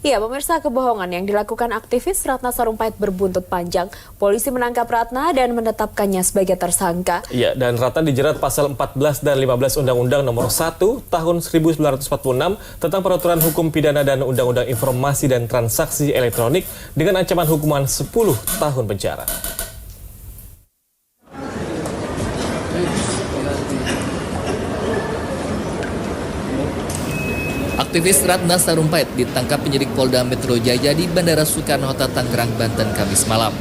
Ya, pemirsa, kebohongan yang dilakukan aktivis Ratna Sarumpait berbuntut panjang. Polisi menangkap Ratna dan menetapkannya sebagai tersangka. Ya, dan Ratna dijerat pasal 14 dan 15 Undang-Undang Nomor 1 Tahun 1946 tentang Peraturan Hukum Pidana dan Undang-Undang Informasi dan Transaksi Elektronik dengan ancaman hukuman 10 tahun penjara. Aktivis Ratna Sarumpait ditangkap penyidik Polda Metro Jaya di Bandara Soekarno-Hatta, Tangerang, Banten, Kamis malam.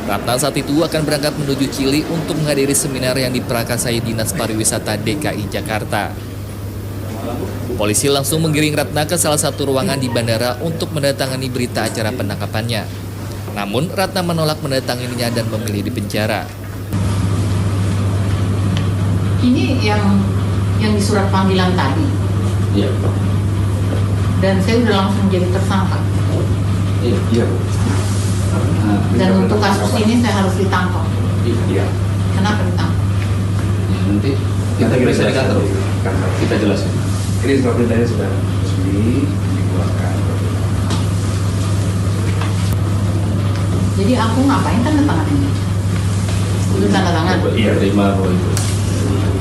Ratna saat itu akan berangkat menuju Chili untuk menghadiri seminar yang diprakarsai Dinas Pariwisata DKI Jakarta. Polisi langsung menggiring Ratna ke salah satu ruangan di bandara untuk mendatangani berita acara penangkapannya. Namun, Ratna menolak mendatanginya dan memilih di penjara. Ini yang di surat panggilan tadi. Iya. Dan saya udah langsung jadi tersangka. Iya. Dan untuk kasus ini saya harus ditangkap. Iya. Kenapa ditangkap? Nanti kita bisa di kantor. Kita jelasin. Ini surat perintahnya sudah resmi dikeluarkan. Jadi aku ngapain tanda tangan ini? Itu tanda tangan? Iya, terima bahwa itu.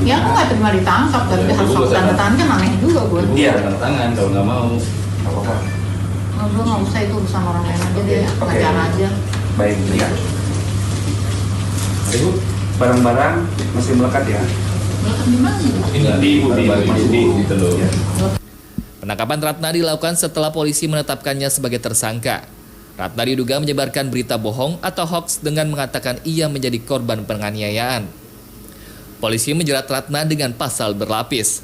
Ya aku nggak terima ditangkap, tapi harus aku tanda tangan kan aneh juga gue. Iya, tanda tangan kalau nggak mau. Apa-apa. Gue nggak usah, itu urusan orang lain aja deh, pengacara aja. Baik, ya. Ibu, barang-barang masih melekat ya? Melekat di mana? Di telur. Penangkapan Ratna dilakukan setelah polisi menetapkannya sebagai tersangka. Ratna diduga menyebarkan berita bohong atau hoaks dengan mengatakan ia menjadi korban penganiayaan. Polisi menjerat Ratna dengan pasal berlapis.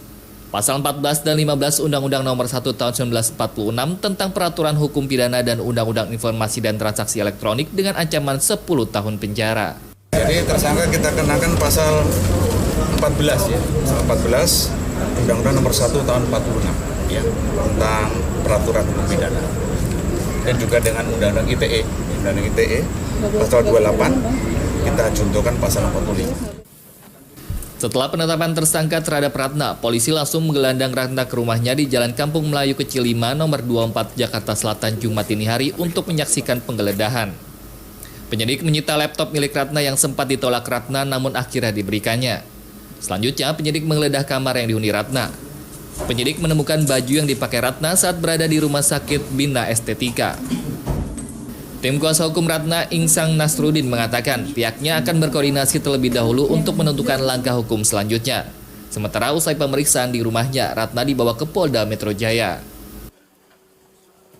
Pasal 14 dan 15 Undang-Undang Nomor 1 Tahun 1946 tentang Peraturan Hukum Pidana dan Undang-Undang Informasi dan Transaksi Elektronik dengan ancaman 10 tahun penjara. Jadi tersangka kita kenakan pasal 14 ya, pasal 14 Undang-Undang Nomor 1 Tahun 46 ya, tentang Peraturan Hukum Pidana. Dan juga dengan Undang-Undang ITE, pasal 28 kita contohkan pasal 45. Setelah penetapan tersangka terhadap Ratna, polisi langsung menggelandang Ratna ke rumahnya di Jalan Kampung Melayu Kecil 5, nomor 24, Jakarta Selatan, Jumat dini hari untuk menyaksikan penggeledahan. Penyidik menyita laptop milik Ratna yang sempat ditolak Ratna namun akhirnya diberikannya. Selanjutnya, penyidik menggeledah kamar yang dihuni Ratna. Penyidik menemukan baju yang dipakai Ratna saat berada di Rumah Sakit Bina Estetika. Tim kuasa hukum Ratna, Insang Nasruddin, mengatakan pihaknya akan berkoordinasi terlebih dahulu untuk menentukan langkah hukum selanjutnya. Sementara usai pemeriksaan di rumahnya, Ratna dibawa ke Polda Metro Jaya.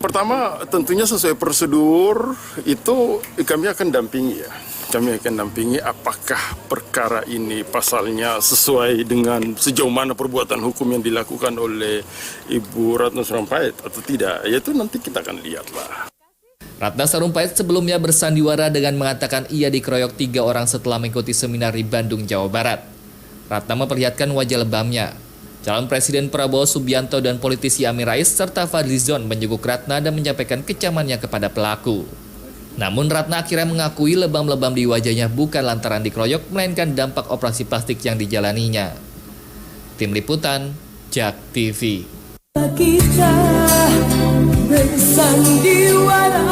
Pertama, tentunya sesuai prosedur itu kami akan dampingi ya. Kami akan dampingi apakah perkara ini pasalnya sesuai dengan sejauh mana perbuatan hukum yang dilakukan oleh Ibu Ratna Sarumpait atau tidak. Ya itu nanti kita akan lihatlah. Ratna Sarumpait sebelumnya bersandiwara dengan mengatakan ia dikeroyok 3 orang setelah mengikuti seminar di Bandung, Jawa Barat. Ratna memperlihatkan wajah lebamnya. Calon Presiden Prabowo Subianto dan politisi Amin Rais serta Fadlizon menjenguk Ratna dan menyampaikan kecamannya kepada pelaku. Namun Ratna akhirnya mengakui lebam-lebam di wajahnya bukan lantaran dikeroyok, melainkan dampak operasi plastik yang dijalaninya. Tim Liputan, JAK TV. Kita bersandiwara.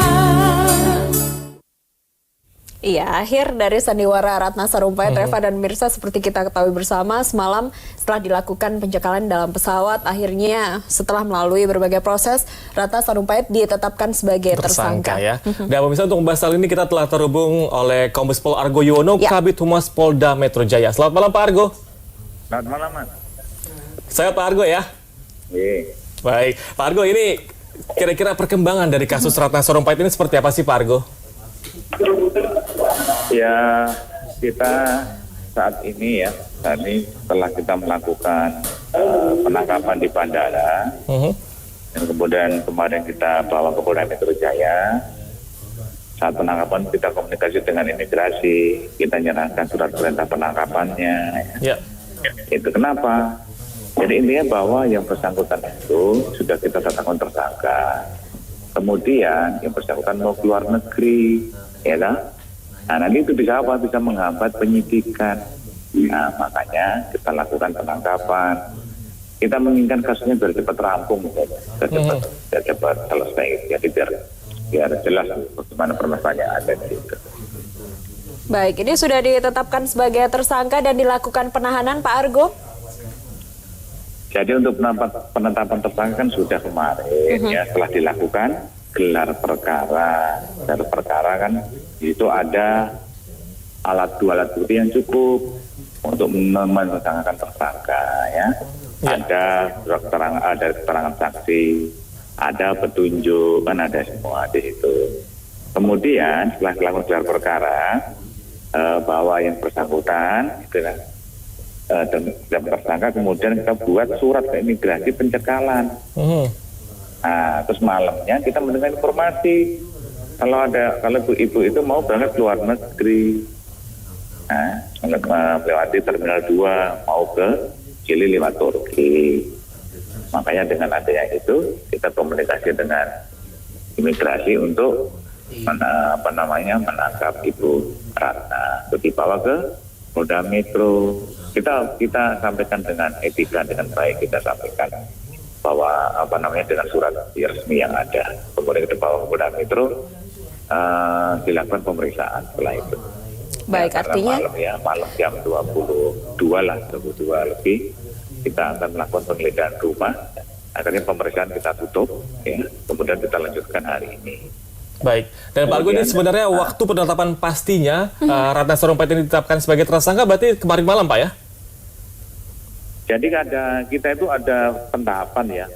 Iya, akhir dari sandiwara Ratna Sarumpait, Reva dan Mirsa, seperti kita ketahui bersama, semalam setelah dilakukan pencekalan dalam pesawat, akhirnya setelah melalui berbagai proses, Ratna Sarumpait ditetapkan sebagai tersangka. Ya. Dan pemirsa, untuk membahas hal ini kita telah terhubung oleh Kombes Pol Argo Yuwono, Kabid Humas Polda Metro Jaya. Selamat malam Pak Argo. Selamat malam, Mas. Saya Pak Argo ya. Iya. Baik, Pak Argo, ini kira-kira perkembangan dari kasus Ratna Sarumpait ini seperti apa sih Pak Argo? Ya, kita saat ini setelah kita melakukan penangkapan di bandara, dan kemudian kemarin kita bawa ke Polda Metro Jaya. Saat penangkapan kita komunikasi dengan imigrasi, kita nyerahkan surat perintah penangkapannya. Ya. Itu kenapa? Jadi intinya bahwa yang bersangkutan itu sudah kita tetapkan tersangka. Kemudian yang bersangkutan mau keluar negeri, ya kan? Nah, nanti itu bisa apa? Bisa menghambat penyidikan. Nah, makanya kita lakukan penangkapan. kita menginginkan kasusnya biar cepat rampung, biar cepat selesai, jadi biar jelas bagaimana permasalahan yang ada di situ. Baik, ini sudah ditetapkan sebagai tersangka dan dilakukan penahanan, Pak Argo? Jadi untuk penetapan tersangka kan sudah kemarin ya, setelah dilakukan gelar perkara. Gelar perkara kan itu ada dua alat bukti yang cukup untuk menetapkan tersangka ya. Ada keterangan saksi, ada petunjuk, kan ada semua di situ. Kemudian setelah dilakukan gelar perkara, bahwa yang bersangkutan itu dan tersangka, kemudian kita buat surat ke imigrasi pencekalan. Nah, terus malamnya kita mendengar informasi kalau ibu itu mau berangkat ke luar negeri, melewati Terminal 2 mau ke Chili lewat Turki. Makanya dengan adanya itu kita komunikasi dengan imigrasi untuk menangkap Ibu Ratna, untuk dibawa ke Polda Metro. Kita sampaikan dengan etika, dengan baik, kita sampaikan bahwa dengan surat resmi yang ada. Kemudian kita bawa ke Polda Metro, dilakukan pemeriksaan setelah itu. Baik, artinya malam jam 22 lebih kita akan melakukan penggeledahan rumah. Akhirnya pemeriksaan kita tutup, ya. Kemudian kita lanjutkan hari ini. Baik, dan Pak Argo, ini sebenarnya waktu penetapan pastinya Ratna Sarumpait ini ditetapkan sebagai tersangka berarti kemarin malam, Pak ya? Jadi kita itu ada pentahapan ya,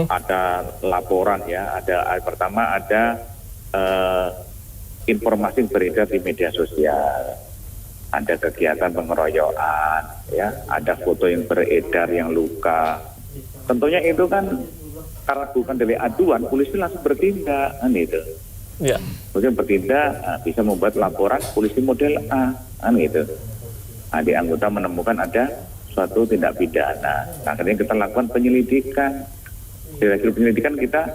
ada laporan ya, pertama ada informasi beredar di media sosial, ada kegiatan pengeroyokan, ya, ada foto yang beredar yang luka. Tentunya itu kan karena bukan dari aduan, polisi langsung bertindak, kan itu. Ya. Kemudian bertindak, bisa membuat laporan polisi model A, kan gitu. Nah, di anggota menemukan ada suatu tindak pidana. Nah, akhirnya kita lakukan penyelidikan. Di hasil penyelidikan kita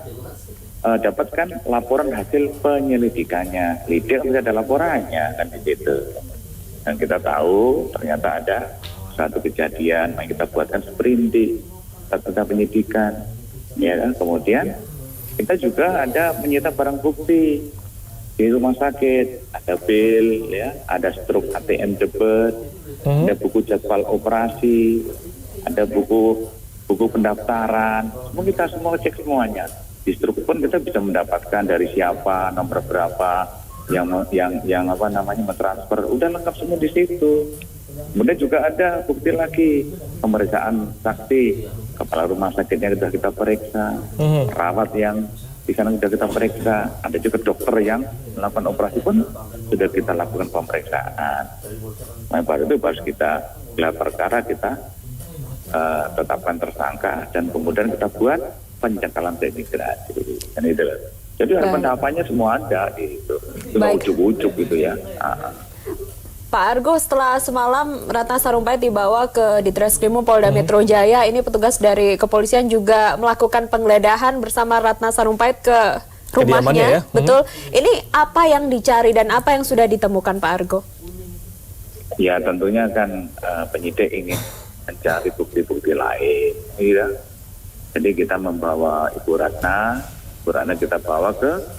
dapatkan laporan hasil penyelidikannya. Lidik bisa ada laporannya, kan di situ. Dan kita tahu ternyata ada satu kejadian yang kita buatkan sprindik, kita penyidikan. Ya kan? Kemudian kita juga ada menyita barang bukti di rumah sakit, ada pil, ya, ada struk ATM debit, ada buku jadwal operasi, ada buku pendaftaran. Kita semua cek semuanya. Di struk pun kita bisa mendapatkan dari siapa, nomor berapa, yang mentransfer, udah lengkap semua di situ. Kemudian juga ada bukti lagi, pemeriksaan saksi, kepala rumah sakitnya sudah kita periksa, perawat yang di sana sudah kita periksa, ada juga dokter yang melakukan operasi pun sudah kita lakukan pemeriksaan. Nah, baru kita gelar perkara, kita tetapkan tersangka, dan kemudian kita buat pencekalan imigrasi. Dan itu. Jadi pendapatannya semua ada itu. Ujuk-ujuk gitu ya. Pak Argo, setelah semalam Ratna Sarumpait dibawa ke Ditreskrimum Polda Metro Jaya, ini petugas dari kepolisian juga melakukan penggeledahan bersama Ratna Sarumpait ke rumahnya. Ya? Betul. Ini apa yang dicari dan apa yang sudah ditemukan, Pak Argo? Ya, tentunya kan penyidik ingin mencari bukti-bukti lain. Ya. Jadi kita membawa Ibu Ratna kita bawa ke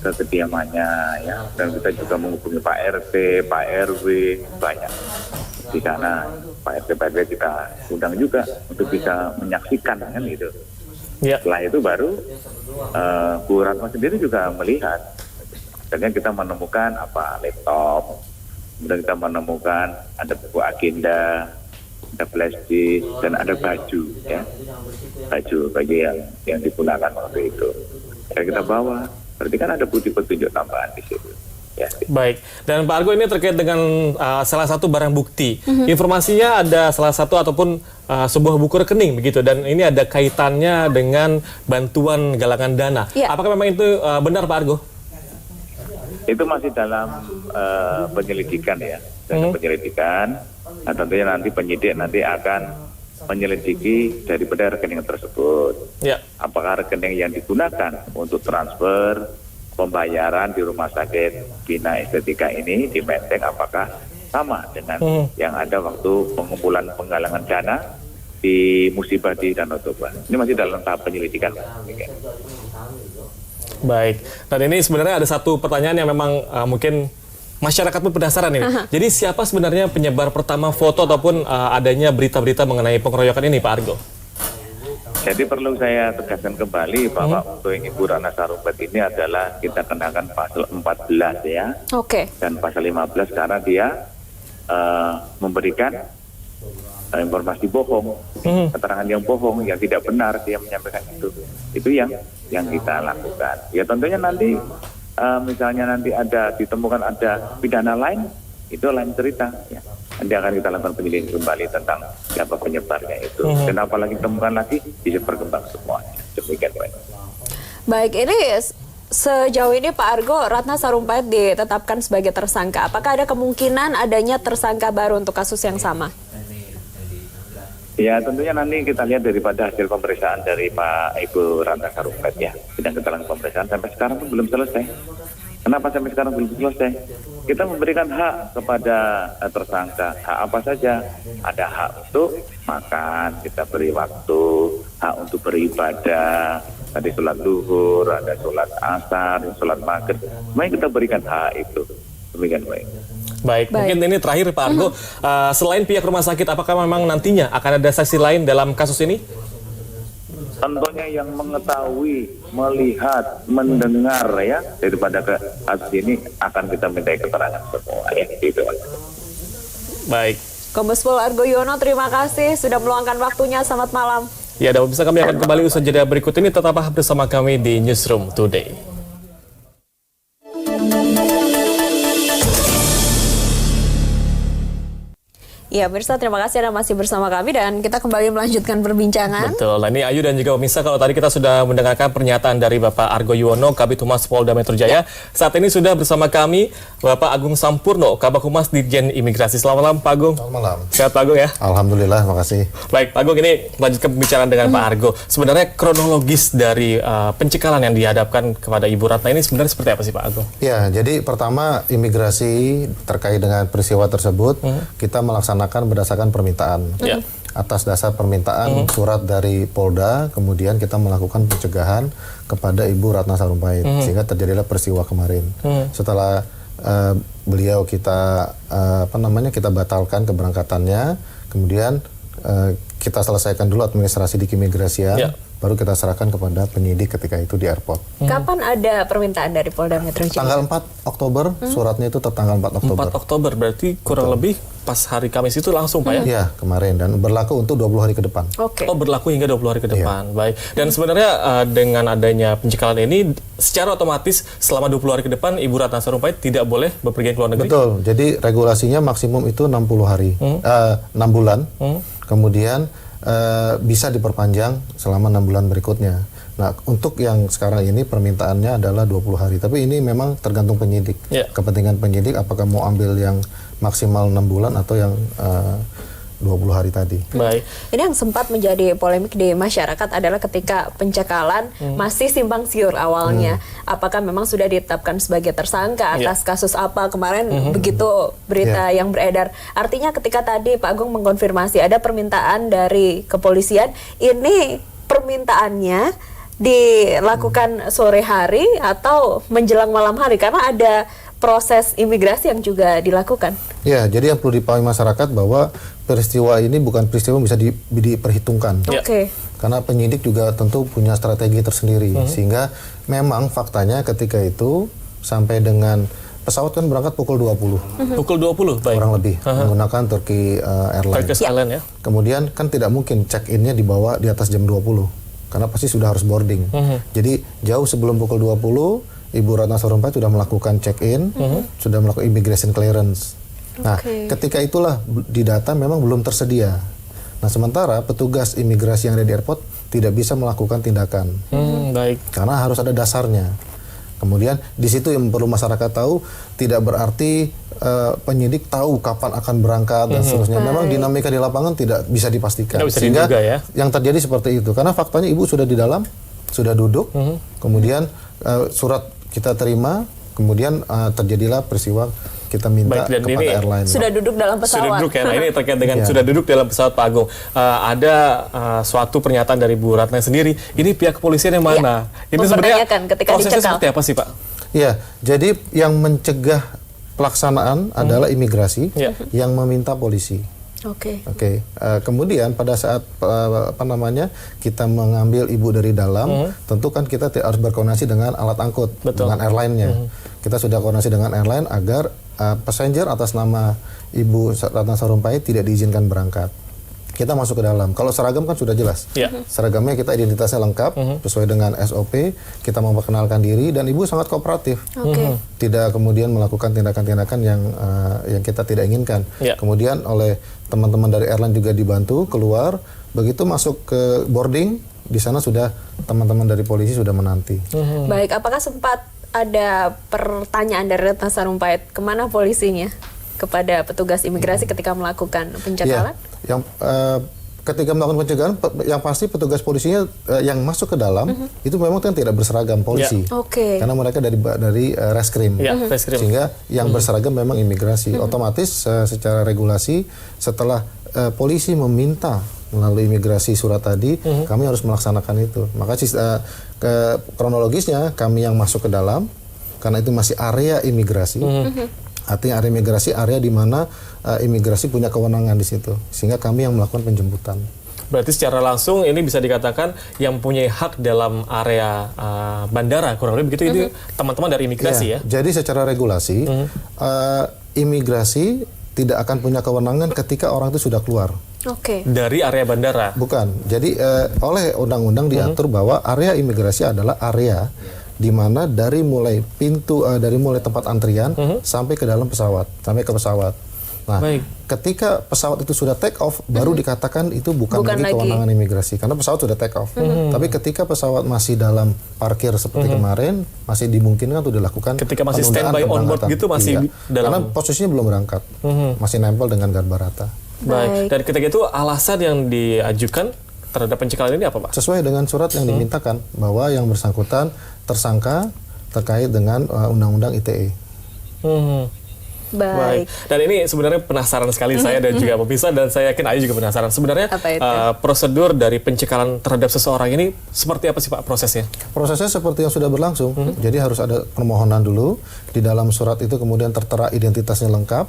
kediamannya, ya, dan kita juga menghubungi Pak RT, Pak RW, banyak di sana. Pak RT, Pak RW kita undang juga untuk bisa menyaksikan, kan gitu. Ya. Setelah itu baru Bu Ratna sendiri juga melihat. Akhirnya kita menemukan laptop, kemudian kita menemukan ada buku agenda, ada flash disk, dan ada baju, ya, baju yang digunakan waktu itu. Kita bawa. Berarti kan ada bukti petunjuk tambahan di situ. Ya. Baik, dan Pak Argo, ini terkait dengan salah satu barang bukti. Informasinya ada salah satu ataupun sebuah buku rekening begitu, dan ini ada kaitannya dengan bantuan galangan dana. Ya. Apakah memang itu benar, Pak Argo? Itu masih dalam penyelidikan ya, penyelidikan. Nah, tentunya nanti penyidik akan menyelidiki daripada rekening tersebut. Ya. Apakah rekening yang digunakan untuk transfer pembayaran di rumah sakit Bina Estetika ini di Menteng, apakah sama dengan yang ada waktu pengumpulan penggalangan dana di musibah di Danau Toba. Ini masih dalam tahap penyelidikan. Baik. Dan ini sebenarnya ada satu pertanyaan yang memang mungkin masyarakat pun penasaran ini. Jadi siapa sebenarnya penyebar pertama foto ataupun adanya berita-berita mengenai pengeroyokan ini, Pak Argo? Jadi perlu saya tegaskan kembali bahwa untuk Ibu Ratna Sarumpait ini adalah kita kenakan pasal 14 ya. Oke. Dan pasal 15 karena dia memberikan informasi bohong, keterangan yang bohong, yang tidak benar dia menyampaikan itu. Itu yang kita lakukan. Ya tentunya nanti misalnya nanti ditemukan ada pidana lain, itu lain cerita ya. Nanti akan kita lakukan penyelidikan kembali tentang siapa penyebarnya itu. Dan apalagi ditemukan lagi bisa berkembang semuanya. Demikian Pak. Baik, ini sejauh ini Pak Argo, Ratna Sarumpait ditetapkan sebagai tersangka. Apakah ada kemungkinan adanya tersangka baru untuk kasus yang sama? Ya tentunya nanti kita lihat daripada hasil pemeriksaan dari Ibu Ratna Sarumpait ya. Sidang keterangan pemeriksaan sampai sekarang pun belum selesai. Kenapa sampai sekarang belum selesai? Kita memberikan hak kepada tersangka. Hak apa saja? Ada hak untuk makan, kita beri waktu, hak untuk beribadah, tadi sholat zuhur, ada sholat asar, sholat maghrib. Semuanya kita berikan hak itu. Demikian baik. Baik, mungkin ini terakhir Pak Argo, selain pihak rumah sakit, apakah memang nantinya akan ada saksi lain dalam kasus ini? Tentunya yang mengetahui, melihat, mendengar ya daripada kasus ini akan kita minta keterangan semua ya. Gitu. Baik. Kombes Pol Argo Yuwono, terima kasih sudah meluangkan waktunya. Selamat malam. Ya, dan bisa kami akan kembali usaha jeda berikut ini. Tetaplah bersama kami di Newsroom Today. Ya, pemirsa, terima kasih Anda masih bersama kami dan kita kembali melanjutkan perbincangan. Betul, nah ini Ayu dan juga pemirsa, kalau tadi kita sudah mendengarkan pernyataan dari Bapak Argo Yuwono, Kabid Humas Polda Metro Jaya. Saat ini sudah bersama kami Bapak Agung Sampurno, Kabag Humas Ditjen Imigrasi. Selamat malam Pak Agung. Selamat malam. Sehat Pak Agung ya? Alhamdulillah, makasih. Baik Pak Agung, ini lanjutkan pembicaraan dengan Pak Argo. Sebenarnya kronologis dari pencekalan yang dihadapkan kepada Ibu Ratna ini sebenarnya seperti apa sih Pak Agung? Ya, jadi pertama imigrasi terkait dengan peristiwa tersebut, kita melaksanakan berdasarkan permintaan. Atas dasar permintaan surat dari Polda, kemudian kita melakukan pencegahan kepada Ibu Ratna Sarumpait, sehingga terjadilah peristiwa kemarin. Setelah beliau kita kita batalkan keberangkatannya, kemudian kita selesaikan dulu administrasi di keimigrasian, baru kita serahkan kepada penyidik ketika itu di airport. Kapan ada permintaan dari Polda Metro Jaya? Tanggal 4 Oktober, suratnya itu tertanggal 4 Oktober. 4 Oktober, berarti kurang lebih pas hari Kamis itu langsung Pak ya? Iya, kemarin, dan berlaku untuk 20 hari ke depan. Oke. Oh, berlaku hingga 20 hari ke depan. Baik. Dan sebenarnya dengan adanya pencekalan ini, secara otomatis selama 20 hari ke depan, Ibu Ratna Sarumpait tidak boleh bepergian ke luar negeri? Betul, jadi regulasinya maksimum itu 60 hari, 6 bulan, kemudian bisa diperpanjang selama 6 bulan berikutnya. Nah, untuk yang sekarang ini permintaannya adalah 20 hari, tapi ini memang tergantung penyidik. Kepentingan penyidik apakah mau ambil yang maksimal 6 bulan atau yang 20 hari tadi. Baik. Ini yang sempat menjadi polemik di masyarakat adalah ketika pencekalan masih simpang siur awalnya. Apakah memang sudah ditetapkan sebagai tersangka atas kasus apa kemarin begitu berita yang beredar. Artinya ketika tadi Pak Agung mengkonfirmasi ada permintaan dari kepolisian, ini permintaannya dilakukan sore hari atau menjelang malam hari karena ada proses imigrasi yang juga dilakukan. Ya, jadi yang perlu dipahami masyarakat bahwa peristiwa ini bukan peristiwa yang bisa diperhitungkan. Oke. Karena penyidik juga tentu punya strategi tersendiri, sehingga memang faktanya ketika itu sampai dengan pesawat kan berangkat pukul 20. Pukul 20, baik. Kurang lebih menggunakan Turkish Airlines. Turkish Airlines ya. Kemudian kan tidak mungkin check-in-nya dibawa di atas jam 20. Karena pasti sudah harus boarding. Jadi jauh sebelum pukul 20 Ibu Ratna Sarumpait sudah melakukan check-in, sudah melakukan immigration clearance. Nah, ketika itulah di data memang belum tersedia. Nah, sementara petugas imigrasi yang ada di airport tidak bisa melakukan tindakan. Baik. Karena harus ada dasarnya. Kemudian di situ yang perlu masyarakat tahu, tidak berarti penyidik tahu kapan akan berangkat dan seterusnya. Memang dinamika di lapangan tidak bisa dipastikan. Bisa sehingga diduga, ya? yang terjadi seperti itu. Karena faktanya Ibu sudah di dalam, sudah duduk, kemudian surat kita terima, kemudian terjadilah peristiwa kita minta Baik, dan kepada ini airline. Sudah duduk dalam pesawat. Sudah duduk ya. Nah ini terkait dengan Ya. sudah duduk dalam pesawat Pak Agung. Ada suatu pernyataan dari Bu Ratna sendiri. Ini pihak kepolisian yang mana? Ini sebenarnya mempertanyakan ketika prosesnya dicekal. seperti apa sih Pak? Ya, jadi yang mencegah pelaksanaan adalah imigrasi Ya. yang meminta polisi. Oke. Oke, kemudian pada saat kita mengambil ibu dari dalam, tentu kan kita harus berkoordinasi dengan alat angkut, Betul. dengan airline-nya. Kita sudah koordinasi dengan airline agar passenger atas nama Ibu Ratna Sarumpait tidak diizinkan berangkat. Kita masuk ke dalam. Kalau seragam kan sudah jelas. Ya. Seragamnya kita identitasnya lengkap sesuai dengan SOP. Kita memperkenalkan diri dan ibu sangat kooperatif. Oke. Tidak kemudian melakukan tindakan-tindakan yang kita tidak inginkan. Ya. Kemudian oleh teman-teman dari airline juga dibantu keluar. Begitu masuk ke boarding, di sana sudah teman-teman dari polisi sudah menanti. Baik, apakah sempat ada pertanyaan dari Ratna Sarumpait kemana polisinya kepada petugas imigrasi ketika melakukan pencekalan? Yang ketika melakukan pencegahan, yang pasti petugas polisinya yang masuk ke dalam itu memang kan tidak berseragam polisi, Oke. karena mereka dari reskrim, Ya, reskrim. sehingga yang berseragam memang imigrasi. Otomatis secara regulasi setelah polisi meminta melalui imigrasi surat tadi, kami harus melaksanakan itu. Maka kronologisnya kami yang masuk ke dalam karena itu masih area imigrasi. Artinya area imigrasi, area di mana imigrasi punya kewenangan di situ, sehingga kami yang melakukan penjemputan. Berarti secara langsung ini bisa dikatakan yang punya hak dalam area bandara kurang lebih begitu itu teman-teman dari imigrasi ya. Jadi secara regulasi imigrasi tidak akan punya kewenangan ketika orang itu sudah keluar. Oke. Dari area bandara. Bukan. Jadi oleh undang-undang diatur bahwa area imigrasi adalah area di mana dari mulai pintu dari mulai tempat antrian sampai ke dalam pesawat, sampai ke pesawat. Nah, Baik. ketika pesawat itu sudah take off, baru dikatakan itu bukan lagi kewenangan imigrasi karena pesawat sudah take off. Tapi ketika pesawat masih dalam parkir seperti kemarin, masih dimungkinkan untuk dilakukan Ketika masih penundaan standby on board keberangkatan. gitu masih Iya. dalam. Karena posisinya belum berangkat, masih nempel dengan garba rata. Baik. Dan ketika itu alasan yang diajukan terhadap pencekalan ini apa Pak? Sesuai dengan surat yang dimintakan bahwa yang bersangkutan tersangka terkait dengan Undang-Undang ITE. Baik. Dan ini sebenarnya penasaran sekali saya dan juga pemirsa, dan saya yakin Ayu juga penasaran. Sebenarnya Apa itu? prosedur dari pencekalan terhadap seseorang ini seperti apa sih Pak prosesnya? Prosesnya seperti yang sudah berlangsung. Jadi harus ada permohonan dulu. Di dalam surat itu kemudian tertera identitasnya lengkap,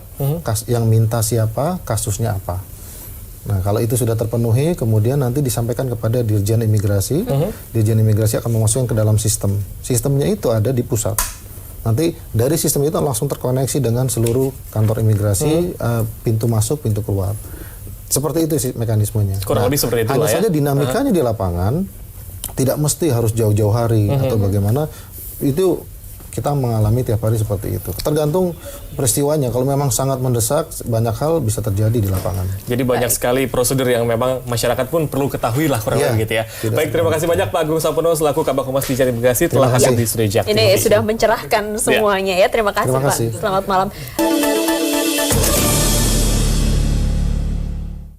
yang minta siapa, kasusnya apa. Nah, kalau itu sudah terpenuhi, kemudian nanti disampaikan kepada Dirjen Imigrasi. Dirjen Imigrasi akan memasukkan ke dalam sistem. Sistemnya itu ada di pusat. Nanti dari sistem itu langsung terkoneksi dengan seluruh kantor imigrasi, pintu masuk, pintu keluar. Seperti itu sih mekanismenya. Kurang lebih seperti itulah hanya ya. saja dinamikanya di lapangan tidak mesti harus jauh-jauh hari atau bagaimana. Itu kita mengalami tiap hari seperti itu. Tergantung peristiwanya. Kalau memang sangat mendesak, banyak hal bisa terjadi di lapangan. Jadi banyak sekali prosedur yang memang masyarakat pun perlu ketahui lah kurang lebih gitu ya. Baik, terima kasih banyak Pak Agung Sapono selaku Kabag Humas Dijen Imigrasi telah hadir di studio JAK TV. Ini sudah mencerahkan semuanya ya. Terima kasih Terima Pak. kasih. Selamat malam.